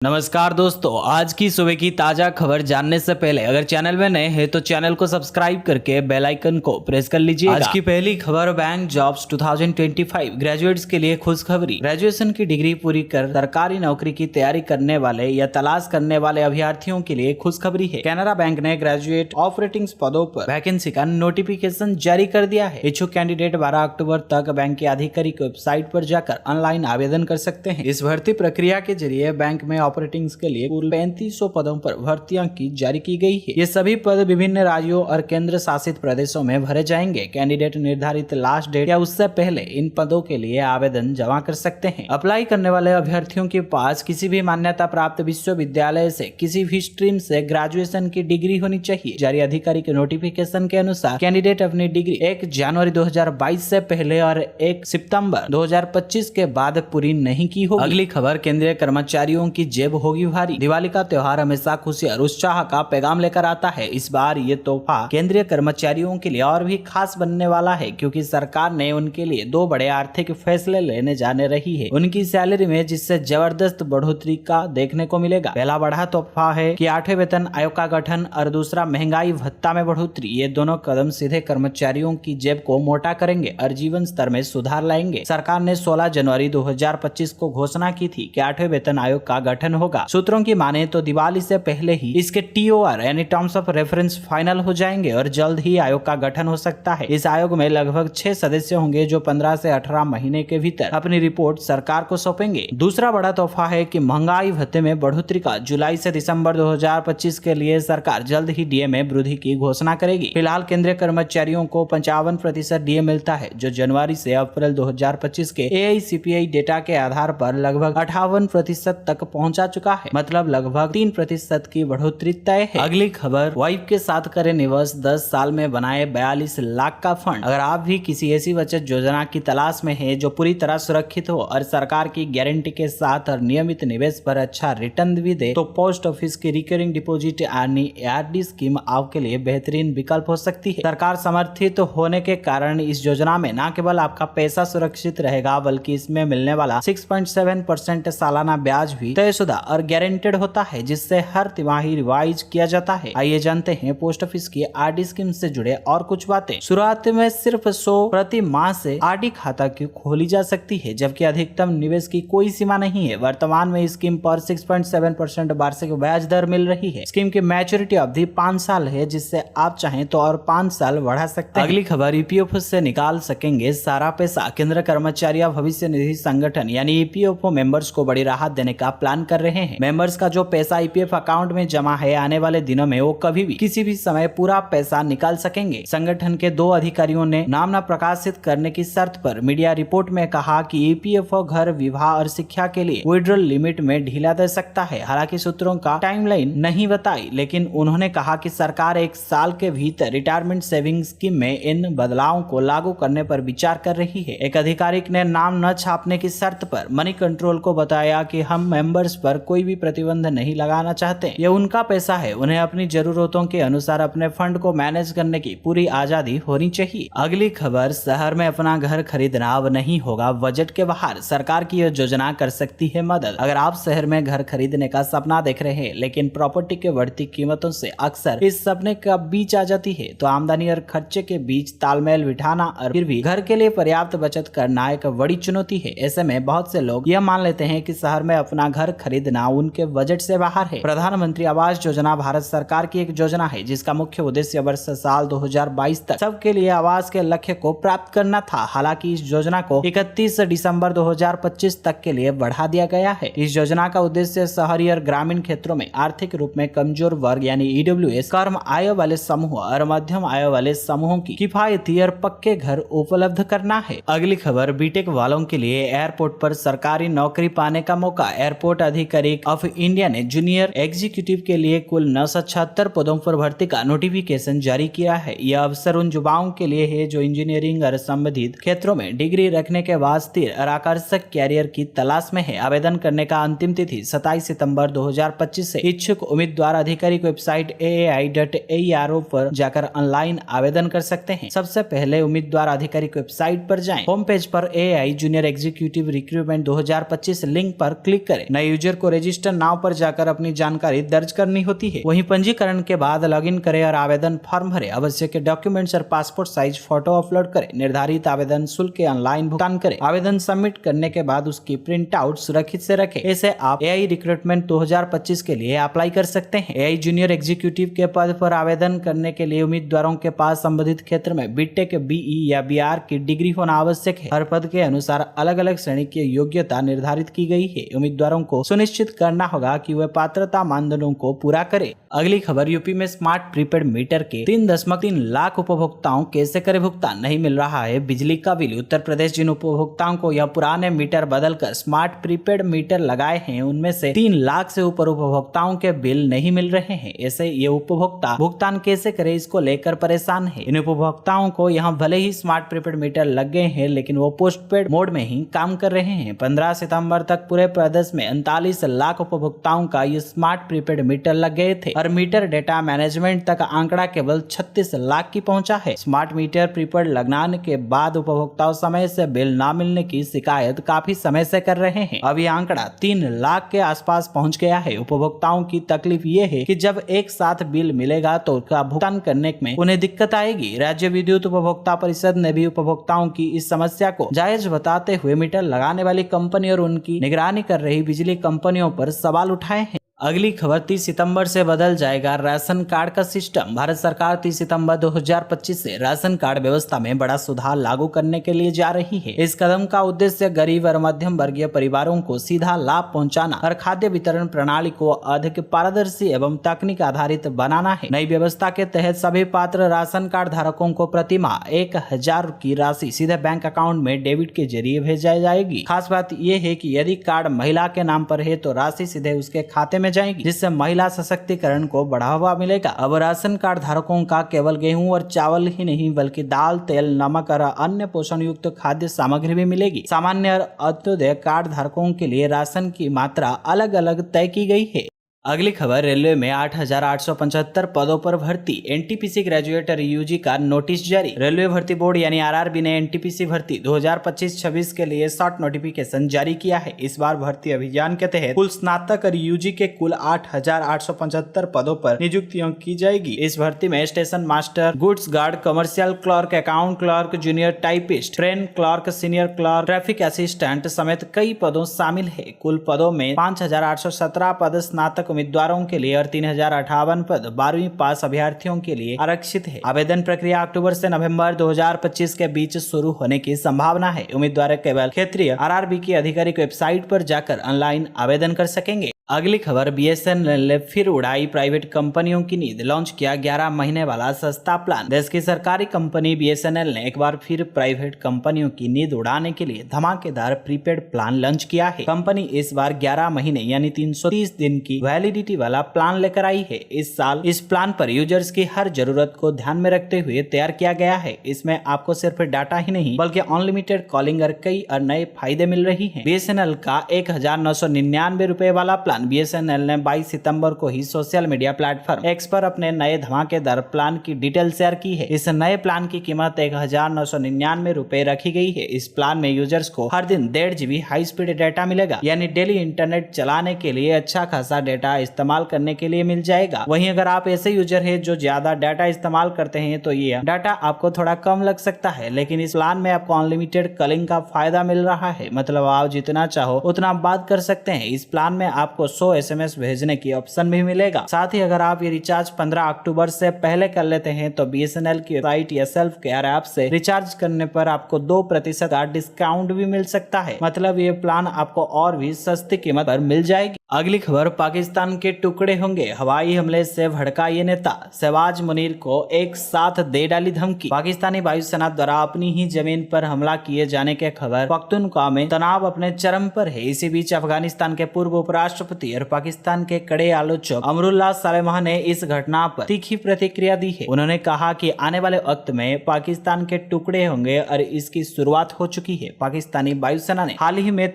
नमस्कार दोस्तों, आज की सुबह की ताजा खबर जानने से पहले अगर चैनल में नए हैं तो चैनल को सब्सक्राइब करके बेल आइकन को प्रेस कर लीजिए। आज की पहली खबर बैंक जॉब्स 2025 ग्रेजुएट्स के लिए खुशखबरी। ग्रेजुएशन की डिग्री पूरी कर सरकारी नौकरी की तैयारी करने वाले या तलाश करने वाले अभ्यर्थियों के लिए खुशखबरी है। कैनरा बैंक ने ग्रेजुएट ऑपरेटिंग पदों पर वैकेंसी का नोटिफिकेशन जारी कर दिया है। इच्छुक कैंडिडेट 12 अक्टूबर तक बैंक के आधिकारिक वेबसाइट पर जाकर ऑनलाइन आवेदन कर सकते हैं। इस भर्ती प्रक्रिया के जरिए बैंक में ऑपरेटिंग्स के लिए कुल 3500 पदों पर भर्तियां की जारी की गई है। ये सभी पद विभिन्न राज्यों और केंद्र शासित प्रदेशों में भरे जाएंगे। कैंडिडेट निर्धारित लास्ट डेट या उससे पहले इन पदों के लिए आवेदन जमा कर सकते हैं। अप्लाई करने वाले अभ्यर्थियों के पास किसी भी मान्यता प्राप्त विश्वविद्यालय से किसी भी स्ट्रीम से ग्रेजुएशन की डिग्री होनी चाहिए। जारी आधिकारिक नोटिफिकेशन के अनुसार कैंडिडेट अपनी डिग्री 1 जनवरी 2022 से पहले और 1 सितंबर 2025 के बाद पूरी नहीं की होगी। अगली खबर केंद्रीय कर्मचारियों की जेब होगी भारी। दिवाली का त्योहार हमेशा खुशी और उत्साह का पैगाम लेकर आता है। इस बार ये तोहफा केंद्रीय कर्मचारियों के लिए और भी खास बनने वाला है, क्योंकि सरकार ने उनके लिए 2 बड़े आर्थिक फैसले लेने जाने रही है उनकी सैलरी में, जिससे जबरदस्त बढ़ोतरी का देखने को मिलेगा। पहला बड़ा तोहफा है कि 8वें वेतन आयोग का गठन और दूसरा महंगाई भत्ता में बढ़ोतरी। ये दोनों कदम सीधे कर्मचारियों की जेब को मोटा करेंगे और जीवन स्तर में सुधार लाएंगे। सरकार ने 16 जनवरी 2025 को घोषणा की थी कि 8वें वेतन आयोग का गठन होगा। सूत्रों की माने तो दिवाली से पहले ही इसके TOR यानी टर्म्स ऑफ रेफरेंस फाइनल हो जाएंगे और जल्द ही आयोग का गठन हो सकता है। इस आयोग में लगभग 6 सदस्य होंगे जो 15 से 18 महीने के भीतर अपनी रिपोर्ट सरकार को सौंपेंगे। दूसरा बड़ा तोहफा है कि महंगाई भत्ते में बढ़ोतरी का जुलाई से दिसंबर 2025 के लिए सरकार जल्द ही DA में वृद्धि की घोषणा करेगी। फिलहाल केंद्रीय कर्मचारियों को 55% DA मिलता है, जो जनवरी से अप्रैल 2025 के AICPI डेटा के आधार पर लगभग 58% तक पहुंचा चुका है। मतलब लगभग 3% की बढ़ोतरी तय है। अगली खबर, वाइफ के साथ करें निवेश, 10 साल में बनाए 42 लाख का फंड। अगर आप भी किसी ऐसी बचत योजना की तलाश में हैं जो पूरी तरह सुरक्षित हो और सरकार की गारंटी के साथ और नियमित निवेश पर अच्छा रिटर्न भी दे, तो पोस्ट ऑफिस की रिकरिंग डिपॉजिट यानी ARD स्कीम आपके लिए बेहतरीन विकल्प हो सकती है। सरकार समर्थित होने के कारण इस योजना में न केवल आपका पैसा सुरक्षित रहेगा, बल्कि इसमें मिलने वाला 6.7% सालाना ब्याज भी तयशुदा और गारंटेड होता है, जिससे हर तिमाही रिवाइज किया जाता है। आइए जानते हैं पोस्ट ऑफिस की RD स्कीम से जुड़े और कुछ बातें। शुरुआत में सिर्फ 100 प्रति माह से RD खाता की खोली जा सकती है, जबकि अधिकतम निवेश की कोई सीमा नहीं है। वर्तमान में इस स्कीम पर 6.7% वार्षिक ब्याज दर मिल रही है। स्कीम की मैच्योरिटी अवधि 5 साल है, जिससे आप चाहें तो और 5 साल बढ़ा सकते हैं। अगली खबर, EPF से निकाल सकेंगे सारा पैसा। केंद्र कर्मचारी भविष्य निधि संगठन यानी EPF मेंबर्स को बड़ी राहत देने का प्लान कर रहे हैं। मेंबर्स का जो पैसा EPF अकाउंट में जमा है, आने वाले दिनों में वो कभी भी किसी भी समय पूरा पैसा निकाल सकेंगे। संगठन के 2 अधिकारियों ने नाम न प्रकाशित करने की शर्त पर मीडिया रिपोर्ट में कहा कि EPF घर, विवाह और शिक्षा के लिए विड्रॉल लिमिट में ढीला दे सकता है। हालांकि सूत्रों का टाइमलाइन नहीं बताई, लेकिन उन्होंने कहा कि सरकार 1 साल के भीतर रिटायरमेंट सेविंग स्कीम में इन बदलावों को लागू करने पर विचार कर रही है। एक अधिकारिक ने नाम न छापने की शर्त पर मनी कंट्रोल को बताया कि हम मेंबर्स पर कोई भी प्रतिबंध नहीं लगाना चाहते। ये उनका पैसा है, उन्हें अपनी जरूरतों के अनुसार अपने फंड को मैनेज करने की पूरी आजादी होनी चाहिए। अगली खबर, शहर में अपना घर खरीदना अब नहीं होगा बजट के बाहर। सरकार की यह योजना कर सकती है मदद। अगर आप शहर में घर खरीदने का सपना देख रहे हैं, लेकिन प्रॉपर्टी के बढ़ती कीमतों से अक्सर इस सपने का बीच आ जाती है, तो आमदनी और खर्चे के बीच तालमेल बिठाना और फिर भी घर के लिए पर्याप्त बचत करना एक बड़ी चुनौती है। ऐसे में बहुत से लोग यह मान लेते हैं कि शहर में अपना घर खरीदना उनके बजट से बाहर है। प्रधानमंत्री आवास योजना भारत सरकार की एक योजना है, जिसका मुख्य उद्देश्य वर्ष साल 2022 तक सबके लिए आवास के लक्ष्य को प्राप्त करना था। हालांकि इस योजना को 31 दिसंबर 2025 तक के लिए बढ़ा दिया गया है। इस योजना का उद्देश्य शहरी और ग्रामीण क्षेत्रों में आर्थिक रूप में कमजोर वर्ग यानी EWS, कम आय वाले समूह और मध्यम आय वाले समूहों की किफायती और पक्के घर उपलब्ध करना है। अगली खबर, बीटेक वालों के लिए एयरपोर्ट पर सरकारी नौकरी पाने का मौका। एयरपोर्ट अधिकारी ऑफ इंडिया ने जूनियर एग्जीक्यूटिव के लिए कुल 976 पदों पर भर्ती का नोटिफिकेशन जारी किया है। यह अवसर उन युवाओं के लिए है जो इंजीनियरिंग और संबंधित क्षेत्रों में डिग्री रखने के बाद स्थिर और आकर्षक कैरियर की तलाश में है। आवेदन करने का अंतिम तिथि 27 सितंबर 2025 से। इच्छुक उम्मीदवार आधिकारिक वेबसाइट aai.aero पर जाकर ऑनलाइन आवेदन कर सकते हैं। सबसे पहले उम्मीदवार आधिकारिक वेबसाइट पर जाएं। होम पेज पर AI junior executive recruitment 2025 link पर क्लिक करें। नए यूजर यूजर को रजिस्टर नाउ पर जाकर अपनी जानकारी दर्ज करनी होती है। वहीं पंजीकरण के बाद लॉगिन करें और आवेदन फॉर्म भरे, आवश्यक डॉक्यूमेंट्स और पासपोर्ट साइज फोटो अपलोड करें, निर्धारित आवेदन शुल्क के ऑनलाइन भुगतान करें। आवेदन सबमिट करने के बाद उसकी प्रिंट आउट सुरक्षित से रखें। ऐसे आप एआई रिक्रूटमेंट 2025 के लिए अप्लाई कर सकते हैं। एआई जूनियर एग्जीक्यूटिव के पद पर आवेदन करने के लिए उम्मीदवारों के पास संबंधित क्षेत्र में बीटेक, बीई या बीआर की डिग्री होना आवश्यक है। हर पद के अनुसार अलग अलग श्रेणी की योग्यता निर्धारित की गई है। उम्मीदवारों को सुनिश्चित करना होगा कि वे पात्रता मानदंडों को पूरा करें। अगली खबर, यूपी में स्मार्ट प्रीपेड मीटर के 3.3 लाख उपभोक्ताओं कैसे करे भुगतान, नहीं मिल रहा है बिजली का बिल। उत्तर प्रदेश जिन उपभोक्ताओं को यह पुराने मीटर बदलकर स्मार्ट प्रीपेड मीटर लगाए हैं, उनमें से 3 लाख से ऊपर उपभोक्ताओं के बिल नहीं मिल रहे हैं। ऐसे ये उपभोक्ता भुगतान कैसे करे, इसको लेकर परेशान है। इन उपभोक्ताओं को यहाँ भले ही स्मार्ट प्रीपेड मीटर लग गए हैं, लेकिन वो पोस्टपेड मोड में ही काम कर रहे हैं। 15 सितंबर तक पूरे प्रदेश में 39 लाख उपभोक्ताओं का ये स्मार्ट प्रीपेड मीटर लग गए थे और मीटर डेटा मैनेजमेंट तक आंकड़ा केवल 36 लाख की पहुंचा है। स्मार्ट मीटर प्रीपेड लगने के बाद उपभोक्ताओं समय से बिल न मिलने की शिकायत काफी समय से कर रहे हैं। अब यह आंकड़ा 3 लाख के आसपास पहुंच गया है। उपभोक्ताओं की तकलीफ ये है कि जब एक साथ बिल मिलेगा तो उसका भुगतान करने में उन्हें दिक्कत आएगी। राज्य विद्युत उपभोक्ता परिषद ने भी उपभोक्ताओं की इस समस्या को जायज बताते हुए मीटर लगाने वाली कंपनी और उनकी निगरानी कर रही बिजली कंपनियों पर सवाल उठाए हैं। अगली खबर, 30 सितंबर से बदल जाएगा राशन कार्ड का सिस्टम। भारत सरकार 30 सितंबर 2025 से राशन कार्ड व्यवस्था में बड़ा सुधार लागू करने के लिए जा रही है। इस कदम का उद्देश्य गरीब और मध्यम वर्गीय परिवारों को सीधा लाभ पहुंचाना और खाद्य वितरण प्रणाली को अधिक पारदर्शी एवं तकनीक आधारित बनाना है। नई व्यवस्था के तहत सभी पात्र राशन कार्ड धारकों को प्रति माह 1000 की राशि सीधे बैंक अकाउंट में डेबिट के जरिए भेजाई जाएगी। खास बात यह है कि यदि कार्ड महिला के नाम पर है तो राशि सीधे उसके खाते में जाएगी, जिससे महिला सशक्तिकरण को बढ़ावा मिलेगा। अब राशन कार्ड धारकों का केवल गेहूं और चावल ही नहीं बल्कि दाल, तेल, नमक और अन्य पोषण युक्त खाद्य सामग्री भी मिलेगी। सामान्य और अंत्योदय कार्ड धारकों के लिए राशन की मात्रा अलग अलग तय की गई है। अगली खबर, रेलवे में 8,875 पदों पर भर्ती। एनटीपीसी ग्रेजुएट और यूजी का नोटिस जारी। रेलवे भर्ती बोर्ड यानी आरआरबी ने एनटीपीसी भर्ती 2025-26 के लिए शॉर्ट नोटिफिकेशन जारी किया है। इस बार भर्ती अभियान के तहत कुल स्नातक और यूजी के कुल 8,875 पदों पर नियुक्तियां की जाएगी। इस भर्ती में station master, goods guard, commercial clerk, account clerk, junior typist, train clerk, senior clerk, traffic assistant समेत कई पदों शामिल है। कुल पदों में 5,817 पद स्नातक उम्मीदवारों के लिए और 3,058 पद 12वीं पास अभ्यर्थियों के लिए आरक्षित है। आवेदन प्रक्रिया अक्टूबर से नवंबर 2025 के बीच शुरू होने की संभावना है। उम्मीदवार केवल क्षेत्रीय आरआरबी की आधिकारिक वेबसाइट पर जाकर ऑनलाइन आवेदन कर सकेंगे। अगली खबर, बीएसएनएल ने फिर उड़ाई प्राइवेट कंपनियों की नींद, लॉन्च किया 11 महीने वाला सस्ता प्लान। देश की सरकारी कंपनी बीएसएनएल ने एक बार फिर प्राइवेट कंपनियों की नींद उड़ाने के लिए धमाकेदार प्रीपेड प्लान लॉन्च किया है। कंपनी इस बार 11 महीने यानी 330 दिन की वैलिडिटी वाला प्लान लेकर आई है। इस साल इस प्लान पर यूजर्स की हर जरूरत को ध्यान में रखते हुए तैयार किया गया है। इसमें आपको सिर्फ डाटा ही नहीं बल्कि अनलिमिटेड कॉलिंग और कई और नए फायदे मिल रही है। बीएसएनएल का 1,999 रुपए वाला प्लान बीएसएनएल ने 22 सितंबर को ही सोशल मीडिया प्लेटफॉर्म एक्स पर अपने नए धमाकेदार प्लान की डिटेल शेयर की है। इस नए प्लान की कीमत 1,999 रुपए रखी गई है। इस प्लान में यूजर्स को हर दिन 1.5 GB हाई स्पीड डाटा मिलेगा, यानी डेली इंटरनेट चलाने के लिए अच्छा खासा डाटा इस्तेमाल करने के लिए मिल जाएगा। वहीं अगर आप ऐसे यूजर है जो ज्यादा डाटा इस्तेमाल करते हैं तो ये डाटा आपको थोड़ा कम लग सकता है, लेकिन इस प्लान में आपको अनलिमिटेड कॉलिंग का फायदा मिल रहा है। मतलब आप जितना चाहो उतना बात कर सकते हैं। इस प्लान में आपको 100 SMS भेजने की ऑप्शन भी मिलेगा। साथ ही अगर आप ये रिचार्ज 15 अक्टूबर से पहले कर लेते हैं तो बीएसएनएल की वेबसाइट या सेल्फ केयर ऐप से रिचार्ज करने पर आपको 2% का डिस्काउंट भी मिल सकता है। मतलब ये प्लान आपको और भी सस्ती कीमत पर मिल जाएगी। अगली खबर, पाकिस्तान के टुकड़े होंगे, हवाई हमले से भड़का ये नेता। शहबाज मुनीर को एक साथ दे डाली धमकी। पाकिस्तानी वायुसेना द्वारा अपनी ही जमीन पर हमला किए जाने के खबर पख्तूनख्वा में तनाव अपने चरम पर है। इसी बीच अफगानिस्तान के पूर्व उपराष्ट्रपति राष्ट्रपति और पाकिस्तान के कड़े आलोचक अमरुल्लाह सालेमाह ने इस घटना पर तीखी प्रतिक्रिया दी है। उन्होंने कहा कि आने वाले वक्त में पाकिस्तान के टुकड़े होंगे और इसकी शुरुआत हो चुकी है। पाकिस्तानी वायुसेना ने हाल ही में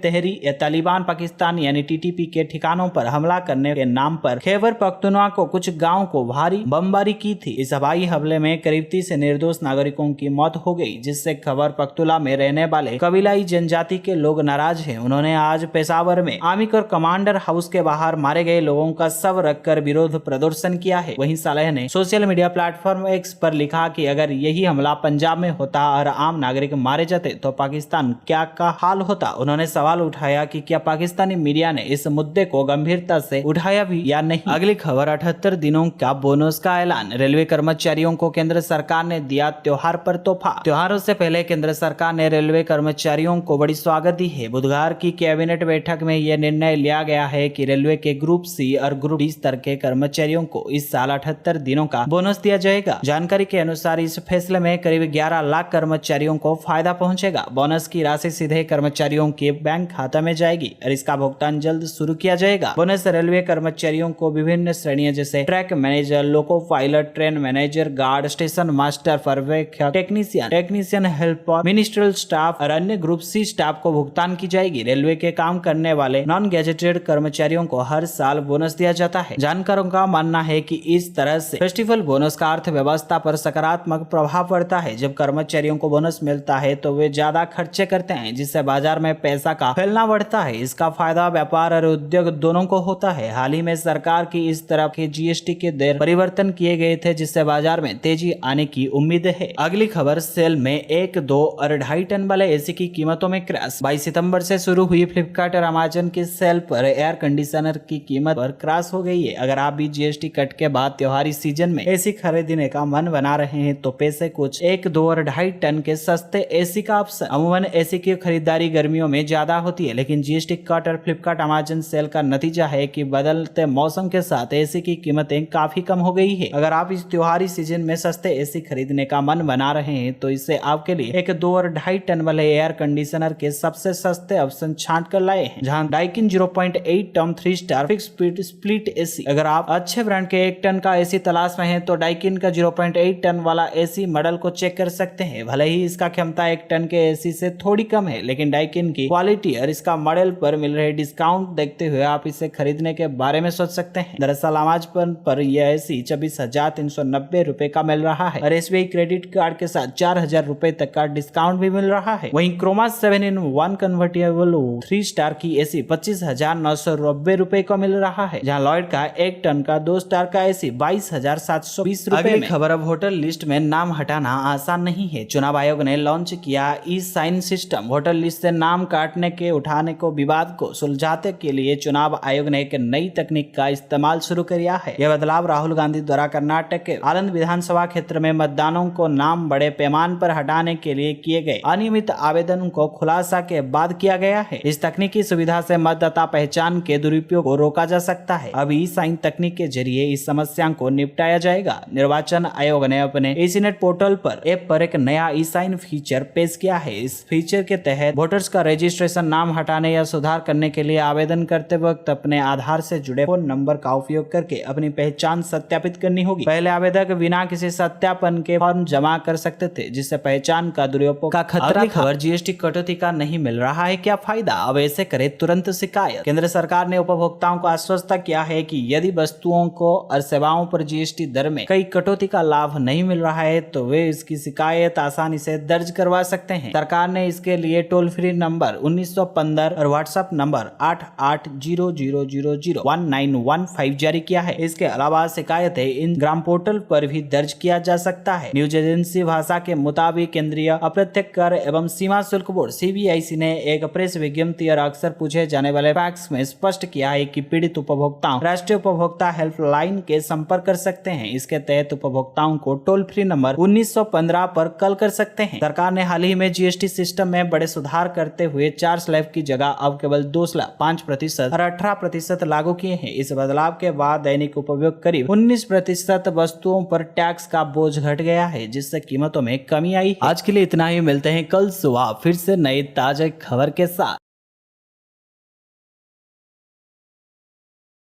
तालिबान पाकिस्तान यानी टीटीपी के ठिकानों पर हमला करने के नाम पर खैबर पख्तूनख्वा को कुछ गाँव को भारी बमबारी की थी। इस हवाई हमले में करीब 30 निर्दोष नागरिकों की मौत हो गई, जिससे खैबर पख्तूनख्वा में रहने वाले कबीलाई जनजाति के लोग नाराज हैं। उन्होंने आज पेशावर में आर्मी कोर कमांडर हाउस के बाहर मारे गए लोगों का शव रखकर विरोध प्रदर्शन किया है। वहीं सालेह ने सोशल मीडिया प्लेटफॉर्म एक्स पर लिखा कि अगर यही हमला पंजाब में होता और आम नागरिक मारे जाते तो पाकिस्तान क्या का हाल होता। उन्होंने सवाल उठाया कि क्या पाकिस्तानी मीडिया ने इस मुद्दे को गंभीरता से उठाया भी या नहीं। अगली खबर 78 दिनों का बोनस का ऐलान। रेलवे कर्मचारियों को केंद्र सरकार ने दिया त्योहार पर तोहफा। त्योहारों से पहले केंद्र सरकार ने रेलवे कर्मचारियों को बड़ी स्वागत दी है। बुधवार की कैबिनेट बैठक में यह निर्णय लिया गया है कि रेलवे के ग्रुप सी और ग्रुप डी स्तर के कर्मचारियों को इस साल 78 दिनों का बोनस दिया जाएगा। जानकारी के अनुसार इस फैसले में करीब 11 लाख कर्मचारियों को फायदा पहुंचेगा। बोनस की राशि सीधे कर्मचारियों के बैंक खाता में जाएगी और इसका भुगतान जल्द शुरू किया जाएगा। बोनस रेलवे कर्मचारियों को विभिन्न श्रेणियों जैसे track manager, loco pilot, train manager, guard, station master, पर्यवेक्षक, टेक्नीशियन हेल्पर, मिनिस्ट्रियल स्टाफ और अन्य ग्रुप सी स्टाफ को भुगतान की जाएगी। रेलवे के काम करने वाले नॉन गैजेटेड कर्मचारियों को हर साल बोनस दिया जाता है। जानकारों का मानना है कि इस तरह से फेस्टिवल बोनस का अर्थव्यवस्था पर सकारात्मक प्रभाव पड़ता है। जब कर्मचारियों को बोनस मिलता है तो वे ज्यादा खर्चे करते हैं, जिससे बाजार में पैसा का फैलना बढ़ता है। इसका फायदा व्यापार और उद्योग दोनों को होता है। हाल ही में सरकार की इस तरह के जीएसटी के दर परिवर्तन किए गए थे, जिससे बाजार में तेजी आने की उम्मीद है। अगली खबर, सेल में 1, 2 और 2.5 टन वाले एसी की कीमतों में क्रैश। 22 सितंबर से शुरू हुई फ्लिपकार्ट और अमेजन की सेल पर एयर कंडीशनर की कीमत पर क्रैश हो गई है। अगर आप भी जीएसटी कट के बाद त्योहारी सीजन में एसी खरीदने का मन बना रहे हैं तो पैसे कुछ 1, 2 और 2.5 टन के सस्ते एसी का ऑप्शन। अमूमन एसी की खरीदारी गर्मियों में ज्यादा होती है, लेकिन जीएसटी कट और फ्लिपकार्ट अमेजन सेल का नतीजा है कि बदलते मौसम के साथ एसी की कीमतें काफी कम हो गई है। अगर आप इस त्योहारी सीजन में सस्ते एसी खरीदने का मन बना रहे हैं तो इससे आपके लिए 1, 2 और 2.5 टन वाले एयर कंडीशनर के सबसे सस्ते ऑप्शन छांट कर लाए हैं, जहां Daikin 0.8 ton 3 star fix split AC. अगर आप अच्छे ब्रांड के 1 टन का एसी तलाश में हैं तो डाइकिन का 0.8 टन वाला एसी मॉडल को चेक कर सकते हैं। भले ही इसका क्षमता 1 टन के एसी से थोड़ी कम है, लेकिन डाइकिन की क्वालिटी और इसका मॉडल पर मिल रहे डिस्काउंट देखते हुए आप इसे खरीदने के बारे में सोच सकते हैं। दरअसल अमेजन पर यह एसी 24,390 रुपए का मिल रहा है और एसबीआई क्रेडिट कार्ड के साथ 4,000 रुपए तक का डिस्काउंट भी मिल रहा है। वहीं क्रोमा 7-in-1 कन्वर्टेबल 3 स्टार की एसी 25,990 रुपए को मिल रहा है, जहां लॉयड का 1 टन का 2 स्टार का एसी 22,720 रुपए। अगली खबर, अब होटल लिस्ट में नाम हटाना आसान नहीं है। चुनाव आयोग ने लॉन्च किया ई साइन सिस्टम। होटल लिस्ट से नाम काटने के उठाने को विवाद को सुलझाने के लिए चुनाव आयोग ने एक नई तकनीक का इस्तेमाल शुरू किया है। यह बदलाव राहुल गांधी द्वारा कर्नाटक के आनंद विधानसभा क्षेत्र में मतदानों को नाम बड़े पैमाने पर हटाने के लिए किए गए अनियमित आवेदन को खुलासा के बाद किया गया है। इस तकनीकी सुविधा से मतदाता पहचान के दुरुपयोग को रोका जा सकता है। अब ई साइन तकनीक के जरिए इस समस्या को निपटाया जाएगा। निर्वाचन आयोग ने अपने एसीनेट पोर्टल पर ऐप पर एक नया ई साइन फीचर पेश किया है। इस फीचर के तहत वोटर्स का रजिस्ट्रेशन नाम हटाने या सुधार करने के लिए आवेदन करते वक्त अपने आधार से जुड़े फोन नंबर का उपयोग करके अपनी पहचान सत्यापित करनी होगी। पहले आवेदक बिना किसी सत्यापन के फॉर्म जमा कर सकते थे, जिससे पहचान का दुरुपयोग का खतरा था। खबर, जीएसटी कटौती का नहीं मिल रहा है क्या फायदा, अब ऐसे करे तुरंत शिकायत। केंद्र सरकार ने उपभोक्ताओं को आश्वस्त किया है कि यदि वस्तुओं को और सेवाओं पर जीएसटी दर में कई कटौती का लाभ नहीं मिल रहा है तो वे इसकी शिकायत आसानी से दर्ज करवा सकते हैं। सरकार ने इसके लिए टोल फ्री नंबर 1915 और व्हाट्सएप नंबर 8800001915 जारी किया है। इसके अलावा शिकायतें इन ग्राम पोर्टल पर भी दर्ज किया जा सकता है। न्यूज एजेंसी भाषा के मुताबिक केंद्रीय अप्रत्यक्ष कर एवं सीमा शुल्क बोर्ड सीबीआईसी ने एक प्रेस विज्ञप्ति और अक्सर पूछे जाने वाले फैक्स में स्पष्ट किया है कि पीड़ित उपभोक्ताओं राष्ट्रीय उपभोक्ता हेल्पलाइन के संपर्क कर सकते हैं। इसके तहत उपभोक्ताओं को टोल फ्री नंबर 1915 पर कॉल कर सकते हैं। सरकार ने हाल ही में जीएसटी सिस्टम में बड़े सुधार करते हुए 4 स्लैब की जगह अब केवल 2 स्लैब 5% और 18% लागू किए हैं। इस बदलाव के बाद दैनिक उपयोग करीब 19% वस्तुओं पर टैक्स का बोझ घट गया है, जिससे कीमतों में कमी आई है। आज के लिए इतना ही, मिलते हैं कल सुबह फिर से नई ताजा खबर के साथ।